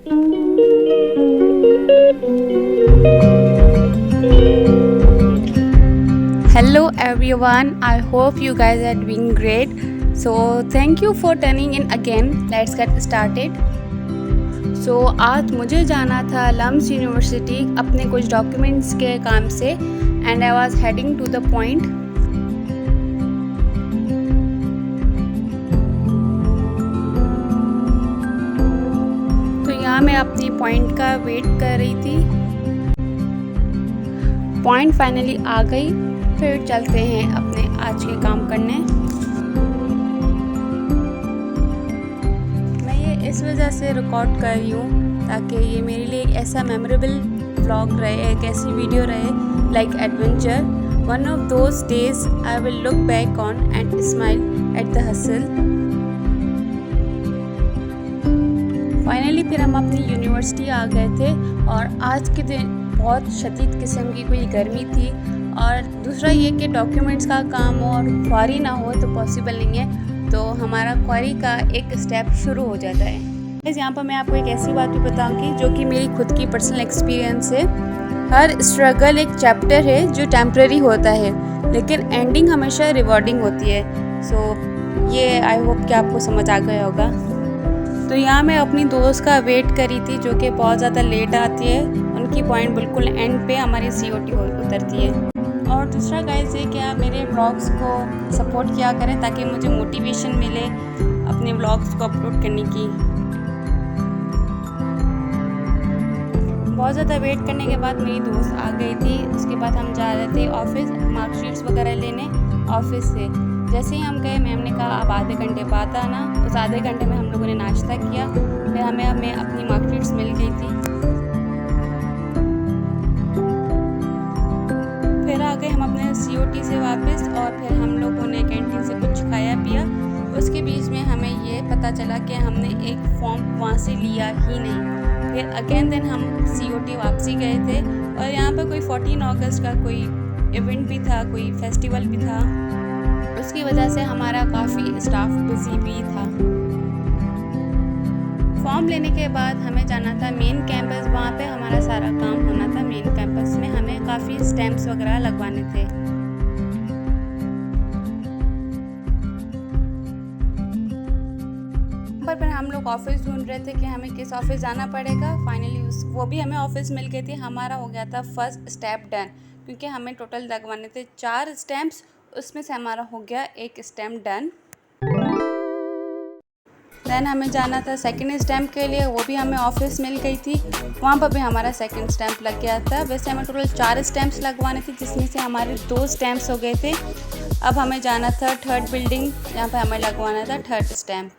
Hello everyone, I hope you guys are doing great. So thank you for tuning in again. Let's get started. So आज मुझे जाना था lumps university अपने कुछ documents के काम से and I was heading to the point. तो यहाँ मैं अपनी पॉइंट का वेट कर रही थी. पॉइंट फाइनली आ गई. फिर चलते हैं अपने आज के काम करने. मैं ये इस वजह से रिकॉर्ड कर रही हूँ ताकि ये मेरे लिए एक ऐसा मेमोरेबल व्लॉग रहे, एक ऐसी वीडियो रहे like adventure. One of those days I will look back on and smile at the hustle. Finally फिर हम अपनी यूनिवर्सिटी आ गए थे और आज के दिन बहुत शदीद किस्म की कोई गर्मी थी और दूसरा ये कि डॉक्यूमेंट्स का काम हो और क्वारी ना हो तो पॉसिबल नहीं है. तो हमारा क्वारी का एक स्टेप शुरू हो जाता है. यहाँ पर मैं आपको एक ऐसी बात भी बताऊंगी जो कि मेरी खुद की पर्सनल एक्सपीरियंस है. हर स्ट्रगल एक चैप्टर है जो टेम्प्रेरी होता है लेकिन एंडिंग हमेशा रिवॉर्डिंग होती है. सो ये आई होप कि आपको समझ आ गया होगा. तो यहाँ मैं अपनी दोस्त का वेट करी थी जो कि बहुत ज़्यादा लेट आती है. उनकी पॉइंट बिल्कुल एंड पे हमारी COT उतरती है. और दूसरा गाइस है कि आप मेरे व्लॉग्स को सपोर्ट किया करें ताकि मुझे मोटिवेशन मिले अपने व्लॉग्स को अपलोड करने की. बहुत ज़्यादा वेट करने के बाद मेरी दोस्त आ गई थी. उसके बाद हम जा रहे थे ऑफिस मार्कशीट्स वगैरह लेने ऑफिस से. जैसे ही हम गए मैम ने कहा आप आधे घंटे बाद आना. उस आधे घंटे में हम लोगों ने नाश्ता किया. फिर हमें अपनी मार्कशीट्स मिल गई थी. फिर आ गए हम अपने COT से वापस और फिर हम लोगों ने कैंटीन से कुछ खाया पिया. उसके बीच में हमें ये पता चला कि हमने एक फॉर्म वहाँ से लिया ही नहीं. फिर अगेन दिन हम COT वापसी गए थे और यहाँ पर कोई 14 अगस्त का कोई इवेंट भी था, कोई फेस्टिवल भी था. उसकी वजह से हमारा काफ़ी स्टाफ बिजी भी था. फॉर्म लेने के बाद हमें जाना था मेन कैंपस. वहाँ पे हमारा सारा काम होना था. मेन कैंपस में हमें काफ़ी स्टैम्प्स वगैरह लगवाने थे. पर फिर हम लोग ऑफिस ढूंढ रहे थे कि हमें किस ऑफिस जाना पड़ेगा. फाइनली वो भी हमें ऑफिस मिल गई थी. हमारा हो गया था फर्स्ट स्टेप डन क्योंकि हमें टोटल लगवाने थे 4 स्टैम्प्स. उसमें से हमारा हो गया एक स्टैम्प डन. देन हमें जाना था सेकंड स्टैम्प के लिए. वो भी हमें ऑफिस मिल गई थी. वहाँ पर भी हमारा सेकंड स्टैम्प लग गया था. वैसे हमें टोटल 4 स्टैम्प्स लगवाने थे जिसमें से हमारे 2 स्टैम्प्स हो गए थे. अब हमें जाना था थर्ड बिल्डिंग जहाँ पर हमें लगवाना था थर्ड स्टैम्प.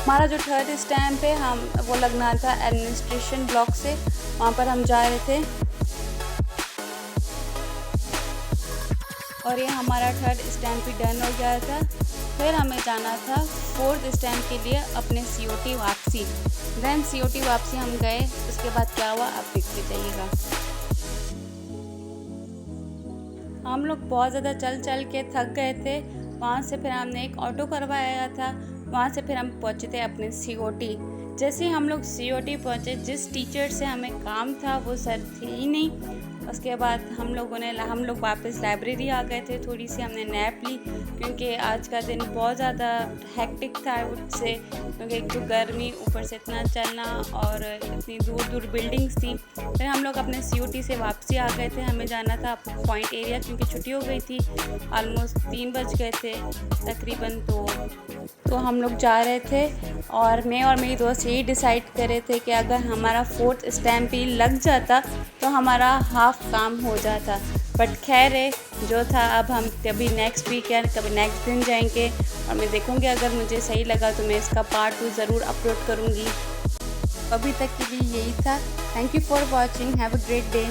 हमारा जो थर्ड स्टैम्प है हम वो लगना था एडमिनिस्ट्रेशन ब्लॉक से. वहाँ पर हम जा रहे थे और ये हमारा थर्ड स्टैम्प भी डन हो गया था. फिर हमें जाना था फोर्थ स्टैम्प के लिए अपने COT वापसी. देन COT वापसी हम गए. उसके बाद क्या हुआ आप देखते जाइएगा. हम लोग बहुत ज़्यादा चल के थक गए थे. वहाँ से फिर हमने एक ऑटो करवाया था. वहाँ से फिर हम पहुँचे थे अपने COT. जैसे हम लोग COT पहुँचे जिस टीचर से हमें काम था वो सर थे ही नहीं. उसके बाद हम लोग वापस लाइब्रेरी आ गए थे. थोड़ी सी हमने नैप ली क्योंकि आज का दिन बहुत ज़्यादा हेक्टिक था आई वुड से. क्योंकि एक तो गर्मी ऊपर से इतना चलना और इतनी दूर दूर बिल्डिंग्स थी. फिर हम लोग अपने COT से वापसी आ गए थे. हमें जाना था पॉइंट एरिया क्योंकि छुट्टी हो गई थी. ऑलमोस्ट 3 बज गए थे तकरीबन. तो हम लोग जा रहे थे और मैं और मेरी दोस्त यही डिसाइड कर रहे थे कि अगर हमारा फोर्थ स्टैम्प भी लग जाता तो हमारा हाफ काम हो जाता. बट खैर है जो था. अब हम कभी नेक्स्ट वीक या कभी नेक्स्ट दिन जाएंगे और मैं देखूंगी अगर मुझे सही लगा तो मैं इसका पार्ट 2 ज़रूर अपलोड करूंगी. अभी तक के लिए यही था. Thank you for watching. Have a great day.